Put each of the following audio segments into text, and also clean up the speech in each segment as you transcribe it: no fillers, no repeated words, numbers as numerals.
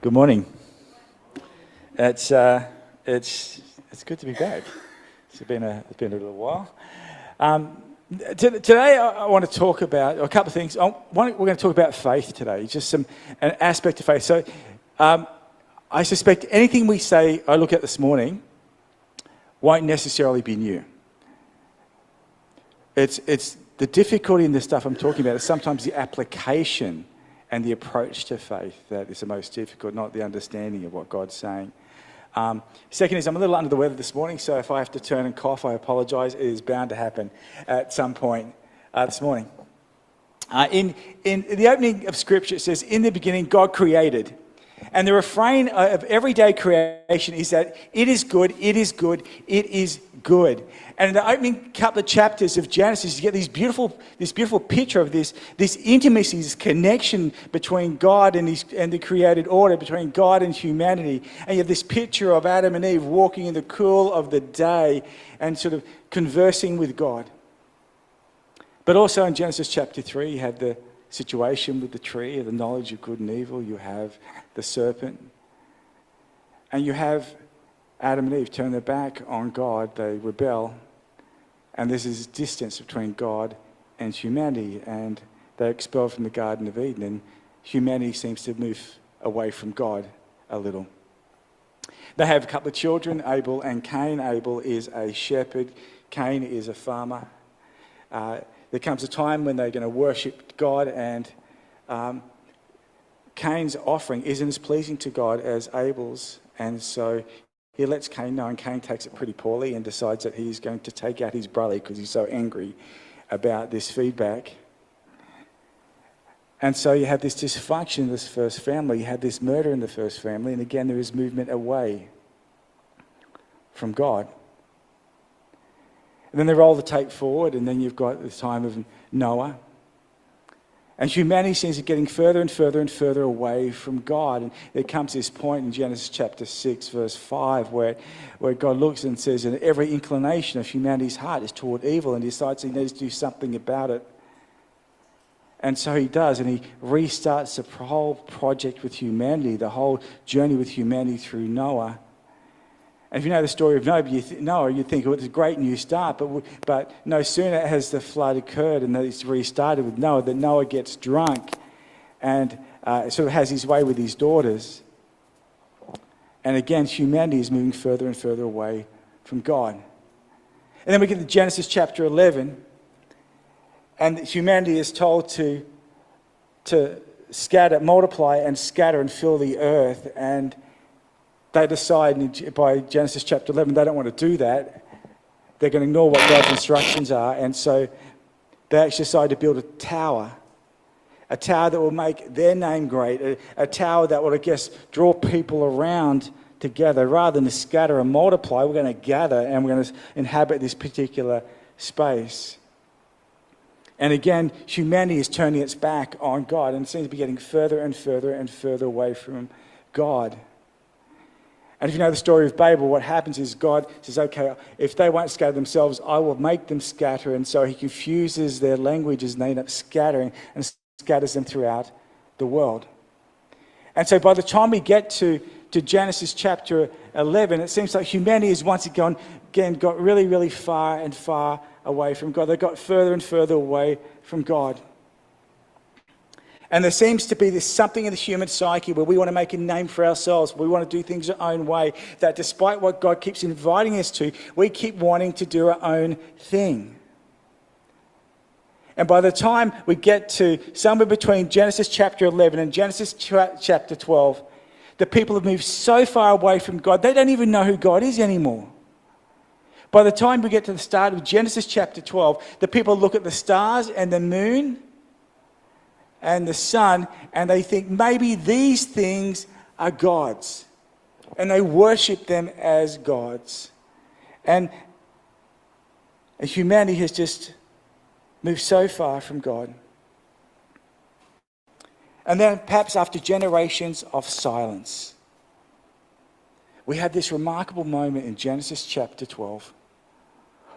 Good morning. It's good to be back. It's been a little while. Today I want to talk about a couple of things. We're going to talk about faith today, just an aspect of faith. So I suspect anything we say, I look at this morning, won't necessarily be new. It's the difficulty in the stuff I'm talking about is sometimes the application and the approach to faith that is the most difficult, not the understanding of what God's saying. Second is, I'm a little under the weather this morning, so if I have to turn and cough, I apologise. It is bound to happen at some point this morning. In the opening of Scripture, it says, in the beginning, God created. And the refrain of everyday creation is that it is good, it is good, it is good. And in the opening couple of chapters of Genesis, you get this beautiful picture of this intimacy, this connection between God and the created order, between God and humanity. And you have this picture of Adam and Eve walking in the cool of the day and sort of conversing with God. But also in Genesis chapter 3, you have the situation with the tree of the knowledge of good and evil. You have the serpent. And you have Adam and Eve turn their back on God. They rebel. And there's this distance between God and humanity. And they're expelled from the Garden of Eden. And humanity seems to move away from God a little. They have a couple of children, Abel and Cain. Abel is a shepherd. Cain is a farmer. There comes a time when they're going to worship God, and Cain's offering isn't as pleasing to God as Abel's, and so he lets Cain know, and Cain takes it pretty poorly and decides that he's going to take out his brother because he's so angry about this feedback. And so you have this dysfunction in this first family, you have this murder in the first family, and again there is movement away from God. And then they roll the tape forward, and then you've got the time of Noah. And humanity seems to be getting further and further and further away from God. And there comes this point in Genesis chapter 6, verse 5, where God looks and says, and every inclination of humanity's heart is toward evil, and he decides he needs to do something about it. And so he does, and he restarts the whole project with humanity, the whole journey with humanity through Noah. And if you know the story of Noah, you think, well, it's a great new start. But no sooner has the flood occurred and that it's restarted with Noah, that Noah gets drunk and sort of has his way with his daughters. And again, humanity is moving further and further away from God. And then we get to Genesis chapter 11, and humanity is told to scatter, multiply and scatter and fill the earth. And they decide by Genesis chapter 11 they don't want to do that. They're going to ignore what God's instructions are, and so they actually decide to build a tower that will make their name great, a tower that will, I guess, draw people around together. Rather than to scatter and multiply, we're going to gather and we're going to inhabit this particular space. And again, humanity is turning its back on God, and it seems to be getting further and further and further away from God. And if you know the story of Babel, what happens is God says, okay, if they won't scatter themselves, I will make them scatter. And so he confuses their languages and they end up scattering and scatters them throughout the world. And so by the time we get to Genesis chapter 11, it seems like humanity has once again got really, really far and far away from God. They got further and further away from God. And there seems to be this something in the human psyche where we want to make a name for ourselves. We want to do things our own way. That despite what God keeps inviting us to, we keep wanting to do our own thing. And by the time we get to somewhere between Genesis chapter 11 and Genesis chapter 12, the people have moved so far away from God, they don't even know who God is anymore. By the time we get to the start of Genesis chapter 12, the people look at the stars and the moon and the sun, and they think maybe these things are gods. And they worship them as gods. And humanity has just moved so far from God. And then perhaps after generations of silence, we have this remarkable moment in Genesis chapter 12.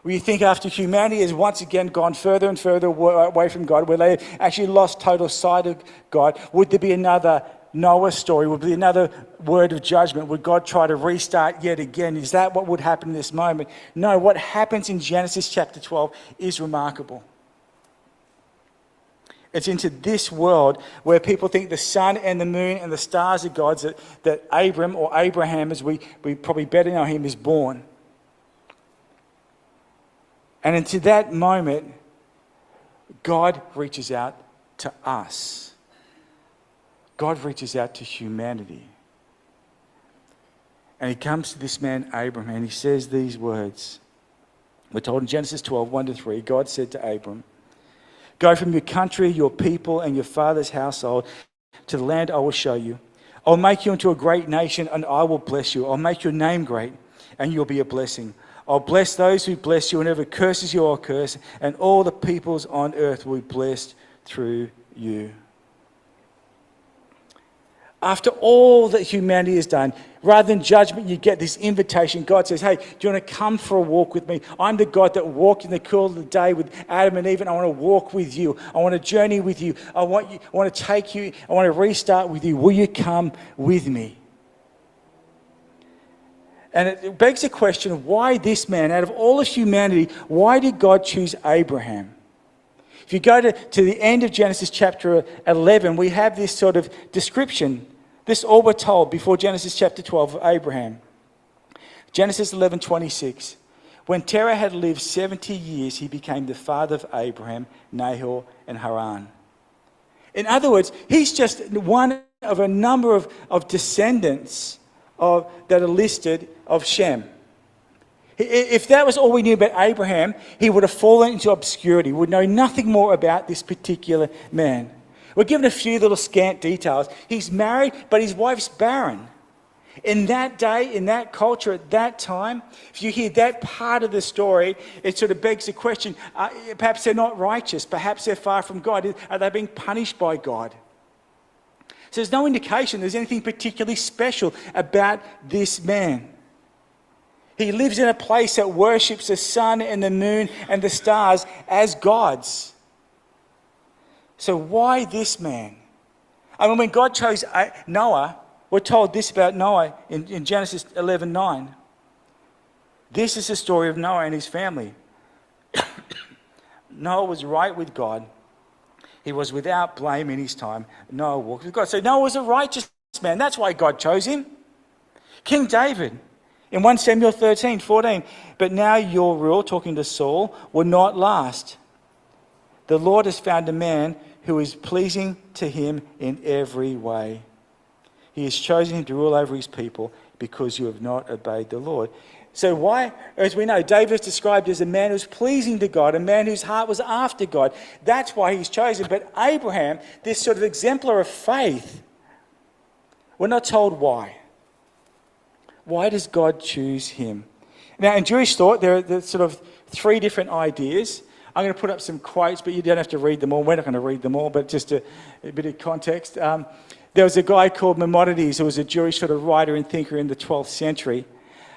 Where you think after humanity has once again gone further and further away from God, where they actually lost total sight of God, would there be another Noah's story? Would be another word of judgment? Would God try to restart yet again? Is that what would happen in this moment? No, what happens in Genesis chapter 12 is remarkable. It's into this world where people think the sun and the moon and the stars are gods, that Abram, or Abraham as we probably better know him, is born. And into that moment, God reaches out to us. God reaches out to humanity. And he comes to this man, Abraham, and he says these words. We're told in Genesis 12, 1-3, God said to Abram, "Go from your country, your people, and your father's household to the land I will show you. I'll make you into a great nation, and I will bless you. I'll make your name great, and you'll be a blessing. I'll bless those who bless you, and whoever curses you, I'll curse, and all the peoples on earth will be blessed through you." After all that humanity has done, rather than judgment, you get this invitation. God says, "Hey, do you want to come for a walk with me? I'm the God that walked in the cool of the day with Adam and Eve, and I want to walk with you. I want to journey with you. I want to take you. I want to restart with you. Will you come with me?" And it begs the question, why this man? Out of all of humanity, why did God choose Abraham? If you go to the end of Genesis chapter 11, we have this sort of description. This all we're told before Genesis chapter 12 of Abraham. Genesis 11:26. When Terah had lived 70 years, he became the father of Abraham, Nahor, and Haran. In other words, he's just one of a number of descendants that are listed of Shem. If that was all we knew about Abraham, he would have fallen into obscurity. We would know nothing more about this particular man. We're given a few little scant details. He's married, but his wife's barren. In that day, in that culture, at that time, if you hear that part of the story, it sort of begs the question, perhaps they're not righteous, perhaps they're far from God. Are they being punished by God? So there's no indication there's anything particularly special about this man. He lives in a place that worships the sun and the moon and the stars as gods. So why this man? I mean, when God chose Noah, we're told this about Noah in Genesis 11:9. This is the story of Noah and his family. Noah was right with God. He was without blame in his time. Noah walked with God. So Noah was a righteous man. That's why God chose him. King David, in 1 Samuel 13:14, "But now your rule," talking to Saul, "will not last. The Lord has found a man who is pleasing to him in every way. He has chosen him to rule over his people because you have not obeyed the Lord." So why, as we know, David is described as a man who's pleasing to God, a man whose heart was after God. That's why he's chosen. But Abraham, this sort of exemplar of faith, we're not told why. Why does God choose him? Now, in Jewish thought, there are sort of three different ideas. I'm going to put up some quotes, but you don't have to read them all. We're not going to read them all, but just a bit of context. There was a guy called Maimonides who was a Jewish sort of writer and thinker in the 12th century.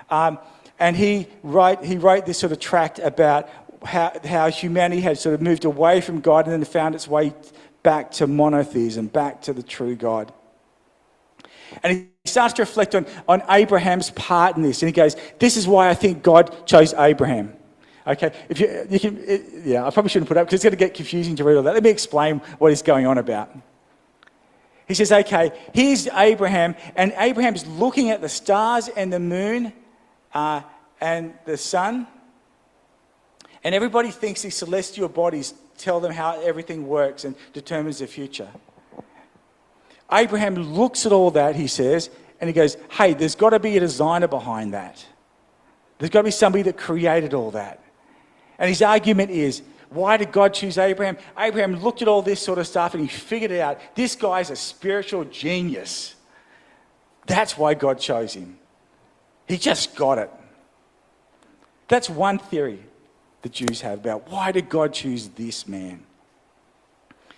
And he wrote this sort of tract about how humanity had sort of moved away from God and then found its way back to monotheism, back to the true God. And he starts to reflect on Abraham's part in this. And he goes, "This is why I think God chose Abraham." Okay, I probably shouldn't put it up because it's going to get confusing to read all that. Let me explain what he's going on about. He says, okay, here's Abraham, and Abraham's looking at the stars and the moon and the sun, and everybody thinks these celestial bodies tell them how everything works and determines the future. Abraham looks at all that, he says, and he goes, hey, there's got to be a designer behind that. There's got to be somebody that created all that. And his argument is, why did God choose Abraham? Abraham looked at all this sort of stuff and he figured it out. This guy's a spiritual genius. That's why God chose him. He just got it. That's one theory the Jews have about why did God choose this man?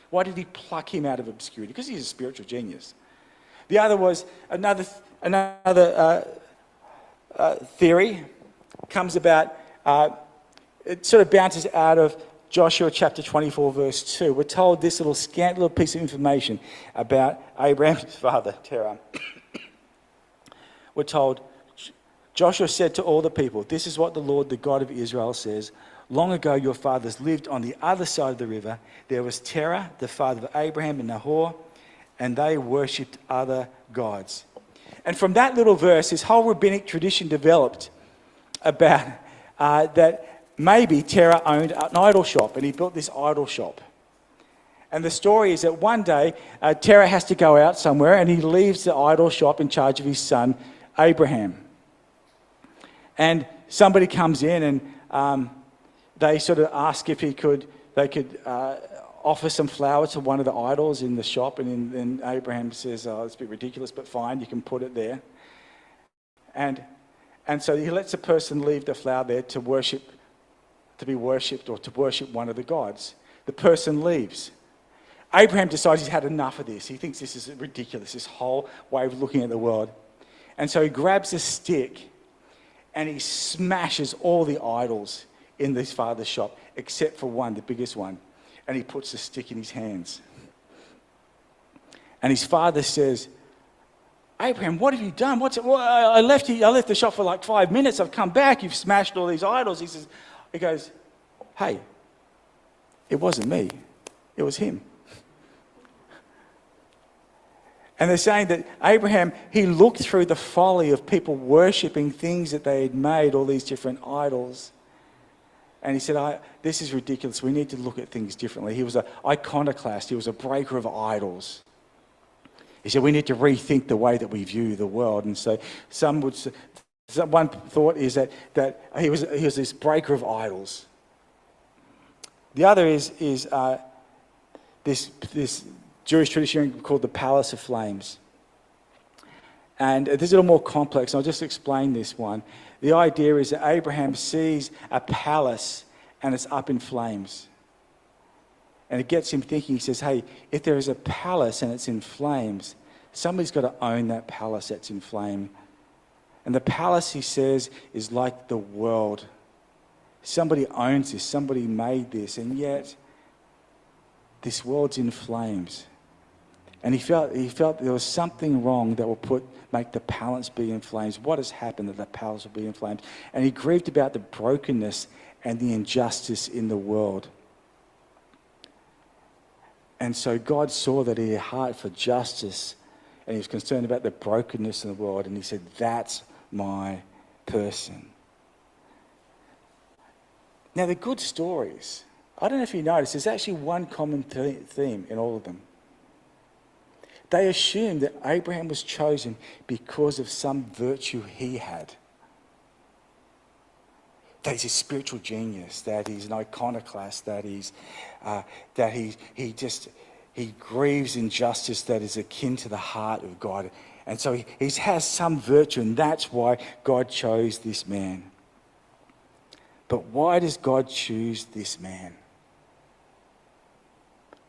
Why did he pluck him out of obscurity? Because he's a spiritual genius. The other was another theory comes about, it sort of bounces out of Joshua chapter 24, verse 2, we're told this little scant little piece of information about Abraham's father, Terah. We're told, Joshua said to all the people, "This is what the Lord, the God of Israel, says. Long ago your fathers lived on the other side of the river. There was Terah, the father of Abraham and Nahor, and they worshipped other gods." And from that little verse, this whole rabbinic tradition developed about that maybe Terah owned an idol shop, and he built this idol shop. And the story is that one day, Terah has to go out somewhere, and he leaves the idol shop in charge of his son, Abraham. And somebody comes in, and they sort of ask if they could offer some flour to one of the idols in the shop. And then Abraham says, "Oh, it's a bit ridiculous, but fine, you can put it there." And so he lets a person leave the flour there to be worshipped or to worship one of the gods. The person leaves. Abraham decides he's had enough of this. He thinks this is ridiculous, this whole way of looking at the world. And so he grabs a stick and he smashes all the idols in his father's shop, except for one, the biggest one. And he puts the stick in his hands. And his father says, "Abraham, what have you done? I left the shop for like 5 minutes. I've come back. You've smashed all these idols." He goes, "Hey, it wasn't me. It was him." And they're saying that Abraham, he looked through the folly of people worshipping things that they had made, all these different idols. And he said, "This is ridiculous. We need to look at things differently." He was an iconoclast. He was a breaker of idols. He said, "We need to rethink the way that we view the world." And so one thought is that he was this breaker of idols. The other is this Jewish tradition called the Palace of Flames. And this is a little more complex. I'll just explain this one. The idea is that Abraham sees a palace and it's up in flames. And it gets him thinking. He says, "Hey, if there is a palace and it's in flames, somebody's got to own that palace that's in flame." And the palace, he says, is like the world. Somebody owns this, somebody made this, and yet this world's in flames. And he felt there was something wrong that will make the palace be in flames. What has happened that the palace will be in flames? And he grieved about the brokenness and the injustice in the world. And so God saw that he had a heart for justice, and he was concerned about the brokenness in the world, and he said, "That's my person." Now, the good stories, I don't know if you noticed, there's actually one common theme in all of them. They assumed that Abraham was chosen because of some virtue he had. That he's a spiritual genius, that he's an iconoclast, that he grieves injustice that is akin to the heart of God. And so he has some virtue, and that's why God chose this man. But why does God choose this man?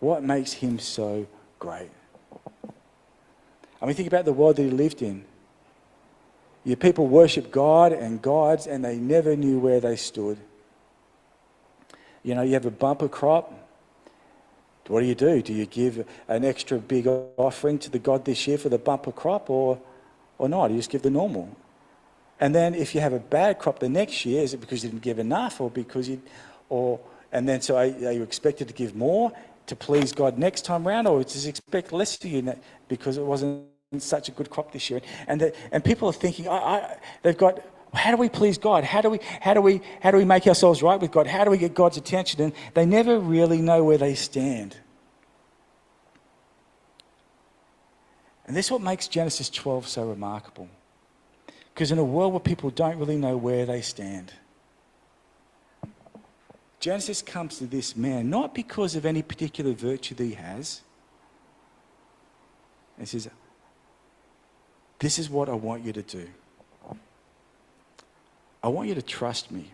What makes him so great? I mean, think about the world that he lived in. Your people worship God and gods, and they never knew where they stood. You know, you have a bumper crop. What do? Do you give an extra big offering to the God this year for the bumper crop, or not? You just give the normal. And then if you have a bad crop the next year, is it because you didn't give enough, or because and then so are you expected to give more to please God next time round, or does he expect less of you because it wasn't such a good crop this year? And people are thinking, they've got, how do we please God? How do we make ourselves right with God? How do we get God's attention? And they never really know where they stand. And this is what makes Genesis 12 so remarkable. Because in a world where people don't really know where they stand, Genesis comes to this man not because of any particular virtue that he has. He says, "This is what I want you to do. I want you to trust me.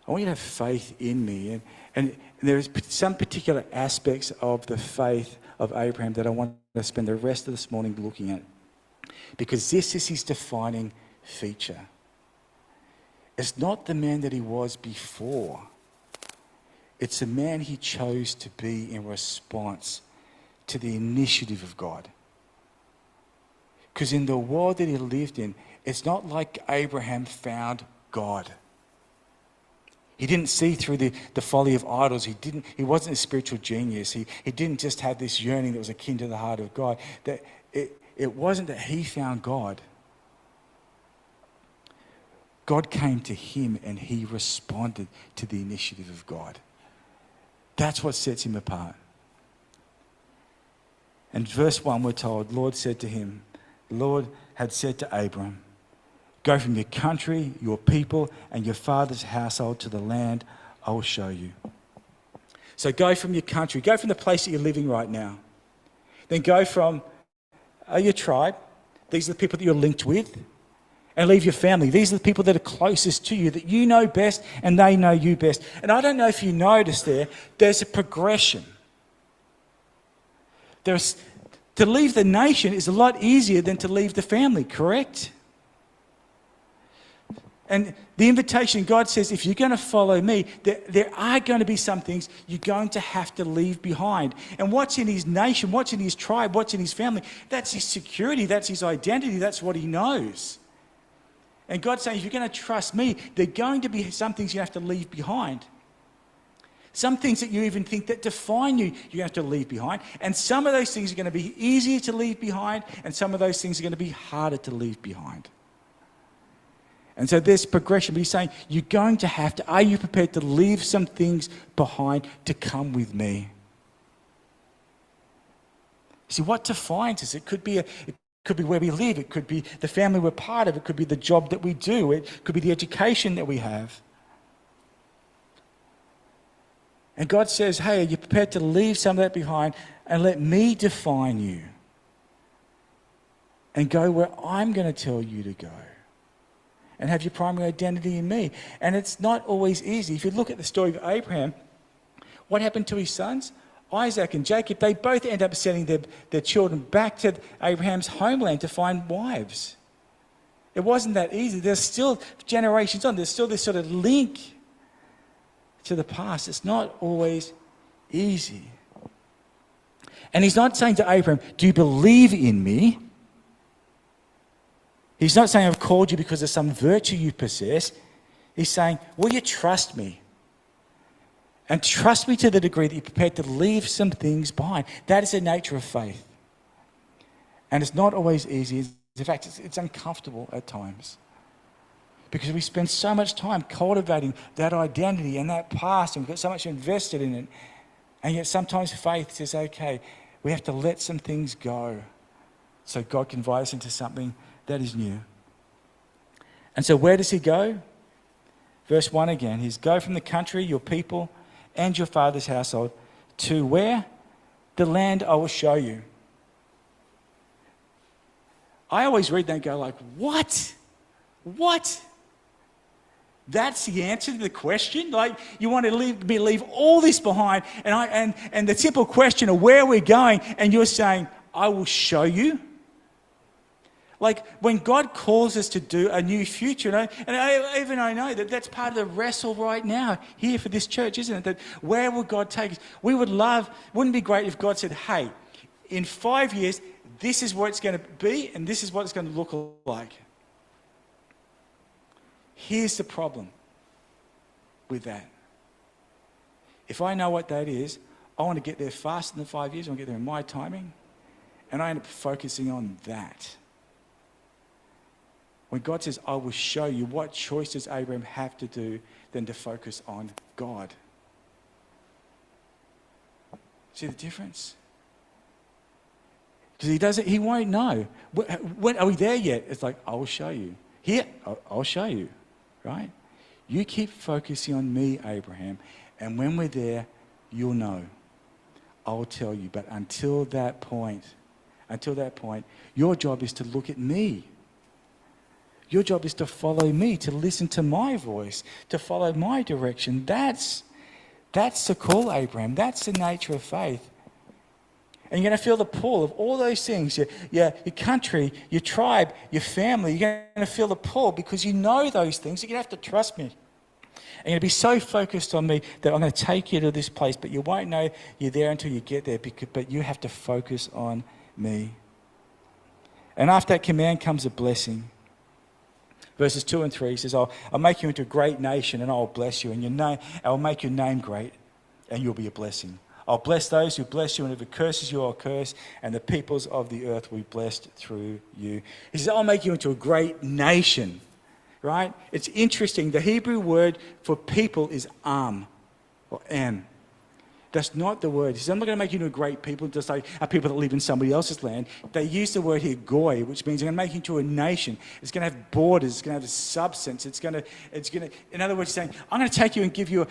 I want you to have faith in me." And there's some particular aspects of the faith of Abraham that I want to spend the rest of this morning looking at. Because this is his defining feature. It's not the man that he was before. It's the man he chose to be in response to the initiative of God. Because in the world that he lived in, it's not like Abraham found God. He didn't see through the folly of idols. He wasn't a spiritual genius. He didn't just have this yearning that was akin to the heart of God. That it wasn't that he found God. God came to him and he responded to the initiative of God. That's what sets him apart. And verse 1 we're told, Lord said to him, the Lord had said to Abram, go from your country, your people, and your father's household to the land I will show you. So go from your country, go from the place that you're living right now. Then go from your tribe, these are the people that you're linked with, and leave your family. These are the people that are closest to you, that you know best and they know you best. And I don't know if you noticed there's a progression. To leave the nation is a lot easier than to leave the family, correct? And the invitation, God says, if you're going to follow me, there are going to be some things you're going to have to leave behind. And what's in his nation, what's in his tribe, what's in his family, that's his security, that's his identity, that's what he knows. And God's saying, if you're going to trust me, there are going to be some things you have to leave behind. Some things that you even think that define you, you have to leave behind. And some of those things are going to be easier to leave behind, and some of those things are going to be harder to leave behind. And so there's progression, but he's saying, you're going to have to, are you prepared to leave some things behind to come with me? See, what defines us? It could be where we live, it could be the family we're part of, it could be the job that we do, it could be the education that we have. And God says, hey, are you prepared to leave some of that behind and let me define you? And go where I'm going to tell you to go. And have your primary identity in me. And it's not always easy. If you look at the story of Abraham, what happened to his sons? Isaac and Jacob, they both end up sending their children back to Abraham's homeland to find wives. It wasn't that easy. There's still generations on. There's still this sort of link to the past. It's not always easy. And he's not saying to Abraham, do you believe in me? He's not saying I've called you because of some virtue you possess. He's saying, will you trust me? And trust me to the degree that you're prepared to leave some things behind. That is the nature of faith. And it's not always easy. In fact, it's uncomfortable at times. Because we spend so much time cultivating that identity and that past, and we've got so much invested in it. And yet sometimes faith says, okay, we have to let some things go so God can invite us into something that is new. And so where does he go? Verse 1 again, he's go from the country, your people, and your father's household to where? The land I will show you. I always read that and go like, what? What? That's the answer to the question? Like, you want to leave all this behind, and the simple question of where we're going, and you're saying, I will show you? Like, when God calls us to do a new future, and I know that that's part of the wrestle right now here for this church, isn't it? That where will God take us? We would love, wouldn't it be great if God said, hey, in 5 years, this is what it's going to be, and this is what it's going to look like. Here's the problem with that. If I know what that is, I want to get there faster than 5 years. I want to get there in my timing. And I end up focusing on that. When God says, I will show you, what choice does Abraham have to do than to focus on God? See the difference? Because he won't know. When are we there yet? It's like, I will show you. Here, I'll show you. Right? You keep focusing on me, Abraham, and when we're there, you'll know. I'll tell you. But until that point, your job is to look at me. Your job is to follow me, to listen to my voice, to follow my direction. That's the call, Abraham. That's the nature of faith. And you're going to feel the pull of all those things, your country, your tribe, your family. You're going to feel the pull because you know those things. You're going to have to trust me. And you're going to be so focused on me that I'm going to take you to this place, but you won't know you're there until you get there, but you have to focus on me. And after that command comes a blessing. Verses 2 and 3, he says, I'll make you into a great nation and I'll bless you. And I'll make your name great and you'll be a blessing. I'll bless those who bless you, and whoever curses you, I'll curse, and the peoples of the earth will be blessed through you. He says, I'll make you into a great nation. Right? It's interesting. The Hebrew word for people is am or am. That's not the word. He says, I'm not going to make you into a great people, just like people that live in somebody else's land. They use the word here, goy, which means I'm going to make you into a nation. It's going to have borders. It's going to have a substance. It's going to. In other words, saying, I'm going to take you and give you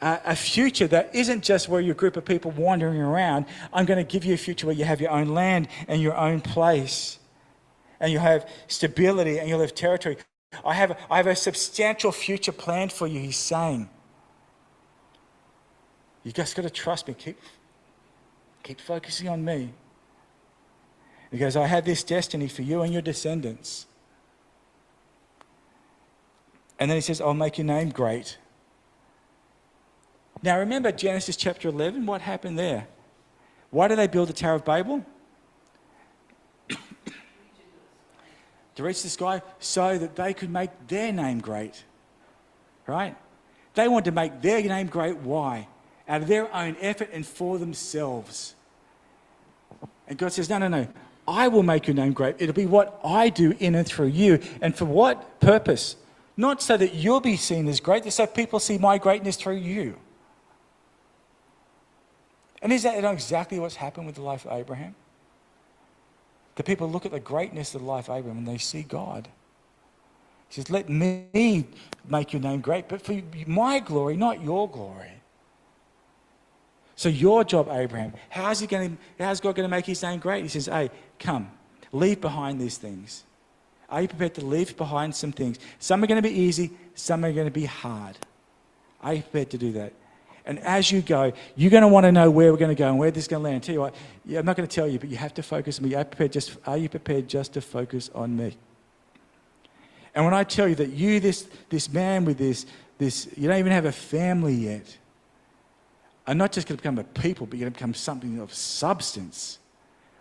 a future that isn't just where you're a group of people wandering around. I'm going to give you a future where you have your own land and your own place, and you'll have stability and you'll have territory. I have a substantial future planned for you, he's saying. You just got to trust me. Keep focusing on me. He goes, I have this destiny for you and your descendants. And then he says, I'll make your name great. Now remember Genesis chapter 11, what happened there? Why did they build the Tower of Babel? To reach the sky so that they could make their name great. Right? They wanted to make their name great. Why? Out of their own effort and for themselves. And God says, no. I will make your name great. It'll be what I do in and through you. And for what purpose? Not so that you'll be seen as great, so people see my greatness through you. And is that exactly what's happened with the life of Abraham? The people look at the greatness of the life of Abraham and they see God. He says, let me make your name great, but for my glory, not your glory. So your job, Abraham, how's God going to make his name great? He says, hey, come, leave behind these things. Are you prepared to leave behind some things? Some are going to be easy, some are going to be hard. Are you prepared to do that? And as you go, you're going to want to know where we're going to go and where this is going to land. I tell you what, I'm not going to tell you, but you have to focus on me. Are you prepared just to focus on me? And when I tell you that you, this man with this, you don't even have a family yet, are not just going to become a people, but you're going to become something of substance.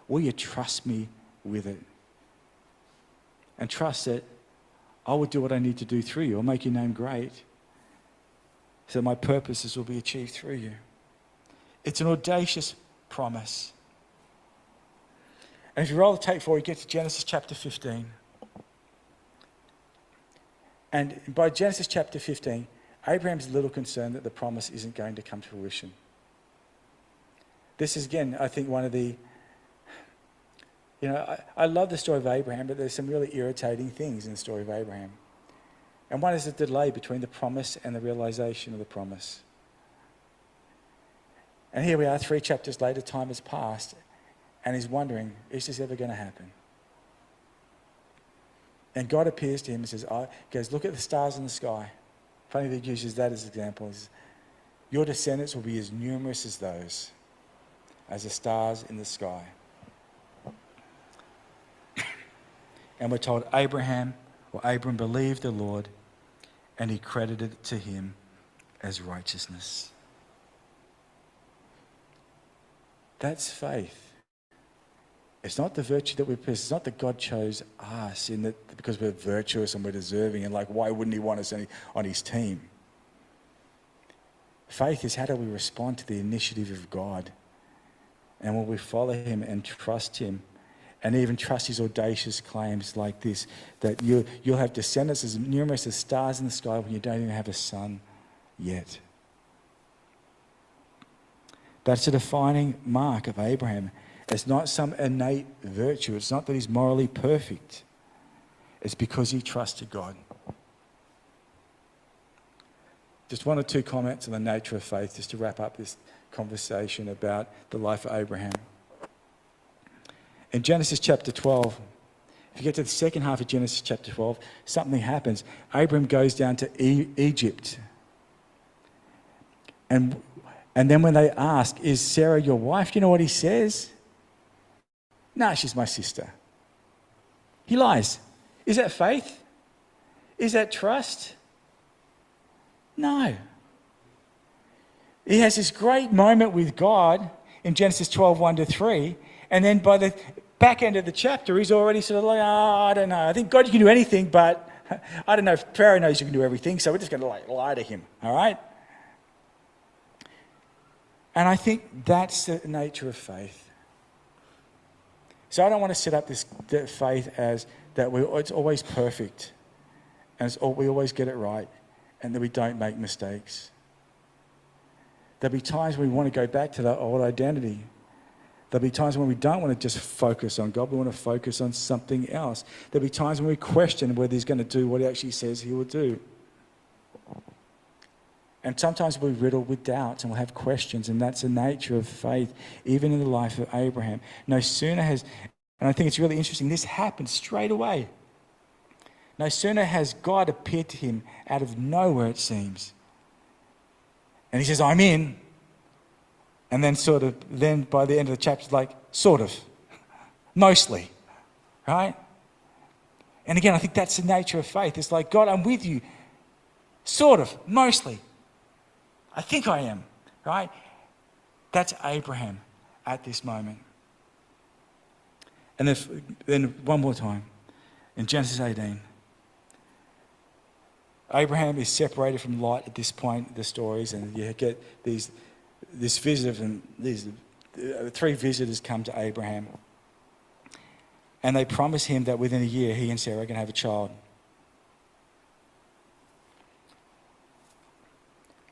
Will you trust me with it? And trust that I will do what I need to do through you. I'll make your name great, so my purposes will be achieved through you. It's an audacious promise. And if you roll the tape forward, you get to Genesis chapter 15. And by Genesis chapter 15, Abraham's a little concerned that the promise isn't going to come to fruition. This is, again, I think one of the... I love the story of Abraham, but there's some really irritating things in the story of Abraham. And one is the delay between the promise and the realization of the promise. And here we are, 3 chapters later, time has passed, and he's wondering, is this ever going to happen? And God appears to him and says, goes, look at the stars in the sky. Funny that he uses that as an example. He says, your descendants will be as numerous as those, as the stars in the sky. And we're told Abram believed the Lord, and he credited it to him as righteousness. That's faith. It's not the virtue that we possess. It's not that God chose us in that because we're virtuous and we're deserving, and why wouldn't he want us on his team? Faith is how do we respond to the initiative of God, and will we follow him and trust him, and even trust his audacious claims like this, that you'll have descendants as numerous as stars in the sky when you don't even have a son yet. That's a defining mark of Abraham. It's not some innate virtue. It's not that he's morally perfect. It's because he trusted God. Just 1 or 2 comments on the nature of faith, just to wrap up this conversation about the life of Abraham. In Genesis chapter 12, if you get to the second half of Genesis chapter 12, something happens. Abram goes down to Egypt. And then when they ask, is Sarah your wife? Do you know what he says? No, she's my sister. He lies. Is that faith? Is that trust? No. He has this great moment with God in Genesis 12, 1-3, and then by the back end of the chapter, he's already sort of like, I don't know. I think, God, you can do anything, but I don't know if Pharaoh knows you can do everything, so we're just going to lie to him, all right? And I think that's the nature of faith. So I don't want to set up this faith as that it's always perfect, and we always get it right, and that we don't make mistakes. There'll be times when we want to go back to that old identity. There'll be times when we don't want to just focus on God, we want to focus on something else. There'll be times when we question whether he's going to do what he actually says he will do. And sometimes we're riddled with doubts and we'll have questions, and that's the nature of faith, even in the life of Abraham. No sooner has, and I think it's really interesting, this happened straight away. No sooner has God appeared to him out of nowhere, it seems. And he says, I'm in. And then by the end of the chapter, it's like, sort of, mostly, right? And again, I think that's the nature of faith. It's like, God, I'm with you, sort of, mostly. I think I am, right? That's Abraham at this moment. And then one more time, in Genesis 18, Abraham is separated from Lot at this point in the stories, and you get this visitor, and these three visitors come to Abraham, and they promise him that within a year he and Sarah are going to have a child.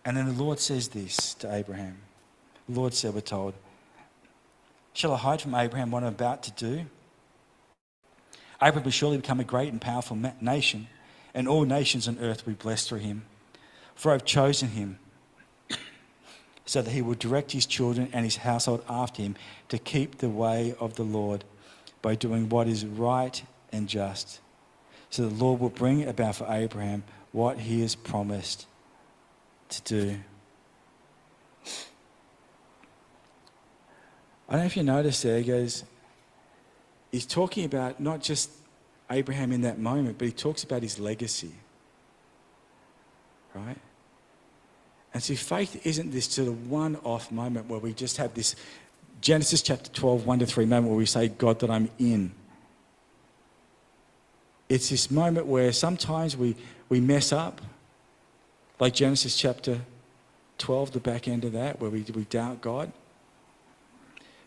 And then the Lord says this to Abraham. The Lord said, we're told, shall I hide from Abraham what I'm about to do? Abraham will surely become a great and powerful nation, and all nations on earth will be blessed through him. For I've chosen him so that he will direct his children and his household after him to keep the way of the Lord by doing what is right and just. So the Lord will bring about for Abraham what he has promised to do. I don't know if you notice there, he goes, he's talking about not just Abraham in that moment, but he talks about his legacy. Right? And see, faith isn't this sort of one-off moment where we just have this Genesis chapter 12, 1-3 moment where we say, God, that I'm in. It's this moment where sometimes we mess up, like Genesis chapter 12, the back end of that, where we doubt God.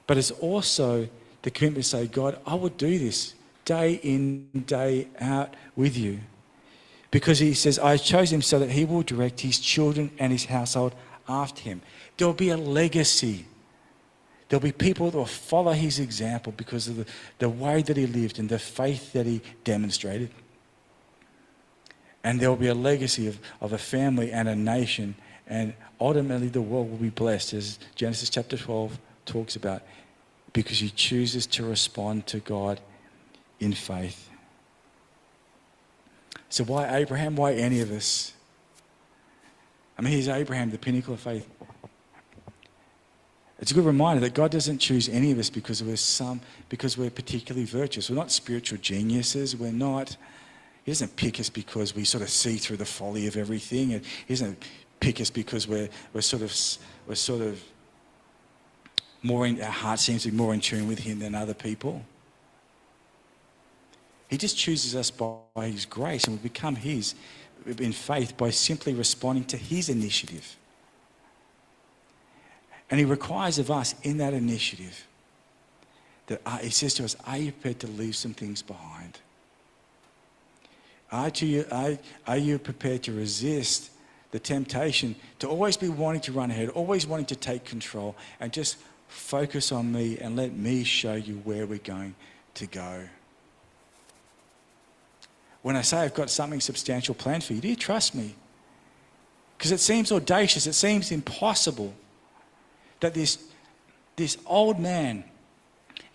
But it's also the commitment to say, God, I will do this day in, day out with you. Because he says, I chose him so that he will direct his children and his household after him. There'll be a legacy. There'll be people that will follow his example because of the way that he lived and the faith that he demonstrated. And there'll be a legacy of a family and a nation, and ultimately the world will be blessed, as Genesis chapter 12 talks about, because he chooses to respond to God in faith. So why Abraham? Why any of us? I mean, here's Abraham, the pinnacle of faith. It's a good reminder that God doesn't choose any of us because we're particularly virtuous. We're not spiritual geniuses. We're not. He doesn't pick us because we sort of see through the folly of everything. And he doesn't pick us because we're sort of more in, our heart seems to be more in tune with him than other people. He just chooses us by his grace, and we become his in faith by simply responding to his initiative. And he requires of us in that initiative that he says to us, are you prepared to leave some things behind? Are you prepared to resist the temptation to always be wanting to run ahead, always wanting to take control, and just focus on me and let me show you where we're going to go? When I say I've got something substantial planned for you, do you trust me? Because it seems audacious, it seems impossible that this old man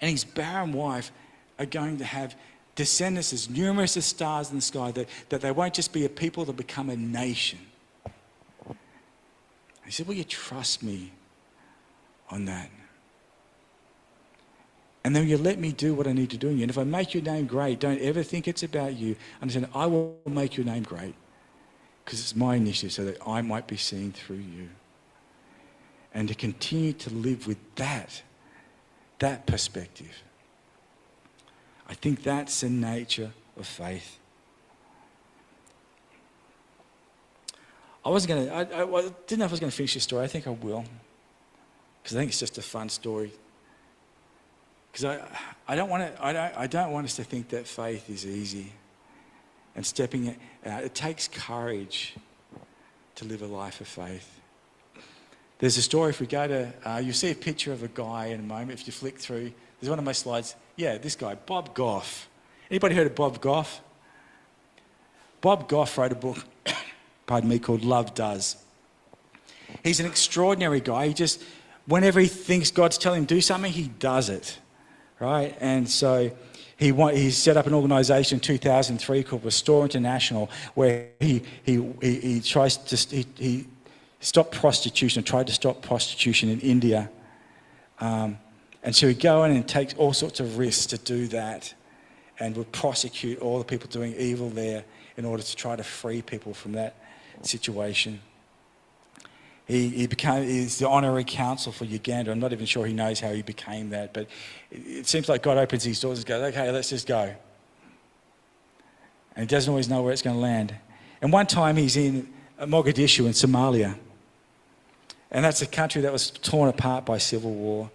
and his barren wife are going to have descendants as numerous as stars in the sky, that they won't just be a people, they'll become a nation. He said, will you trust me on that? And then you let me do what I need to do in you. And if I make your name great, don't ever think it's about you. Understand, I will make your name great. because it's my initiative so that I might be seen through you. And to continue to live with that perspective. I think that's the nature of faith. I didn't know if I was going to finish this story. I think I will, because I think it's just a fun story. Because I don't want us to think that faith is easy, and stepping it out. It takes courage to live a life of faith. There's a story. If we go to, you'll see a picture of a guy in a moment. If you flick through, there's one of my slides. Yeah, this guy, Bob Goff. Anybody heard of Bob Goff? Bob Goff wrote a book, pardon me, called Love Does. He's an extraordinary guy. He just, whenever he thinks God's telling him to do something, he does it, right? And so he set up an organisation in 2003 called Restore International, where he tries to he stopped prostitution, tried to stop prostitution in India. And so he'd go in and take all sorts of risks to do that, and would prosecute all the people doing evil there in order to try to free people from that situation. He's the honorary counsel for Uganda. I'm not even sure he knows how he became that, but it seems like God opens these doors and goes, okay, let's just go. And he doesn't always know where it's going to land. And one time he's in Mogadishu in Somalia. And that's a country that was torn apart by civil war.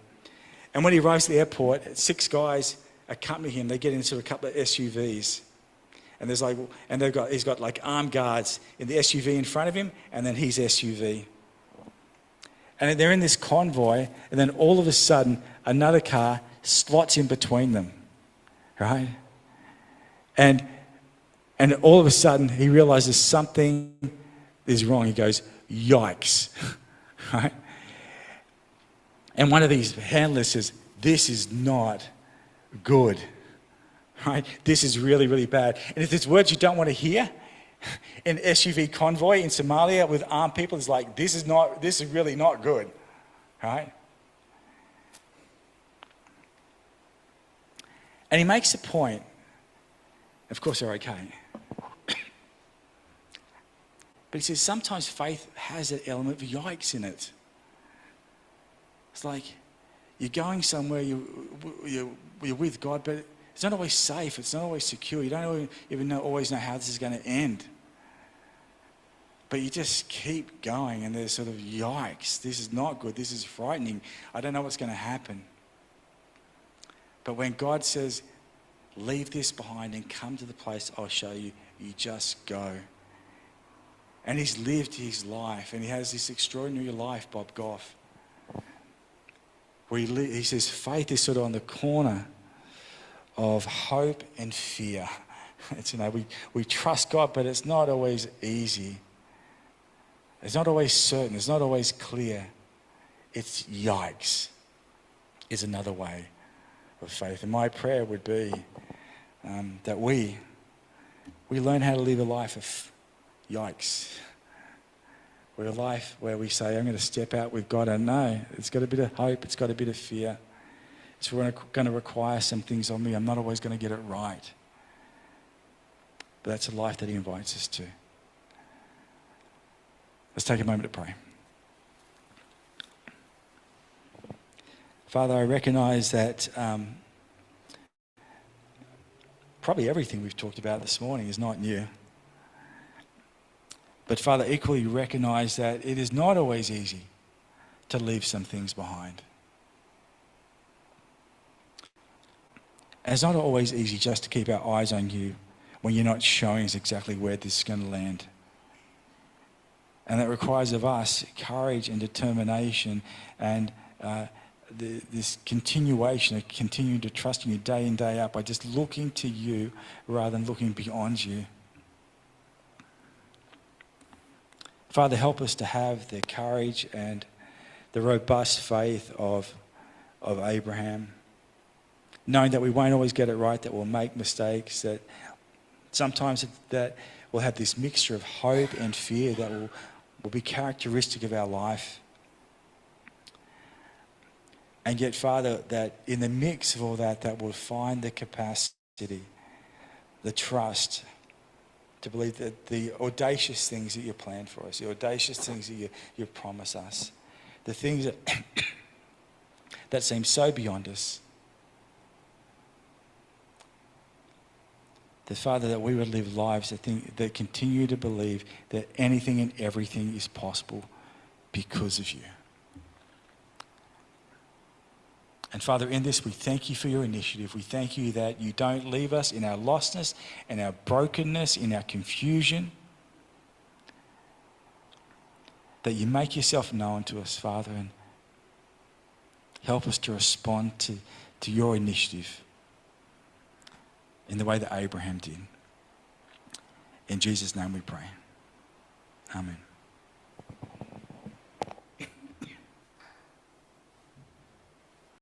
And when he arrives at the airport, 6 guys accompany him. They get into a couple of SUVs. And he's got like armed guards in the SUV in front of him, and then his SUV. And they're in this convoy, and then all of a sudden, another car slots in between them, right? And all of a sudden, he realizes something is wrong. He goes, yikes, right? And one of these handlers says, this is not good, right? This is really, really bad. And if there's words you don't want to hear, in SUV convoy in Somalia with armed people, it's like, this is really not good, right? And he makes a point. Of course, they're okay. But he says sometimes faith has an element of yikes in it. It's like you're going somewhere, you're with God, but it's not always safe. It's not always secure. You don't even always know how this is going to end. But you just keep going, and there's sort of yikes. This is not good. This is frightening. I don't know what's going to happen. But when God says, leave this behind and come to the place I'll show you, you just go. And he's lived his life, and he has this extraordinary life, Bob Goff, where he says faith is sort of on the corner of hope and fear. It's, we trust God, but it's not always easy. It's not always certain. It's not always clear. It's yikes is another way of faith. And my prayer would be that we learn how to live a life of yikes. We're a life where we say, I'm going to step out with God. And no, it's got a bit of hope. It's got a bit of fear. It's going to require some things on me. I'm not always going to get it right. But that's a life that he invites us to. Let's take a moment to pray. Father, I recognize that probably everything we've talked about this morning is not new. But Father, equally recognize that it is not always easy to leave some things behind. And it's not always easy just to keep our eyes on you when you're not showing us exactly where this is going to land. And that requires of us courage and determination and this continuation of continuing to trust in you day in, day out by just looking to you rather than looking beyond you. Father, help us to have the courage and the robust faith of Abraham, knowing that we won't always get it right, that we'll make mistakes, that sometimes that we'll have this mixture of hope and fear that will be characteristic of our life. And yet, Father, that in the mix of all that we'll find the capacity, the trust, to believe that the audacious things that you plan for us, the audacious things that you promise us, the things that, that seem so beyond us, that, Father, that we would live lives that continue to believe that anything and everything is possible because of you. And Father, in this, we thank you for your initiative. We thank you that you don't leave us in our lostness, in our brokenness, in our confusion. That you make yourself known to us, Father, and help us to respond to your initiative in the way that Abraham did. In Jesus' name we pray. Amen.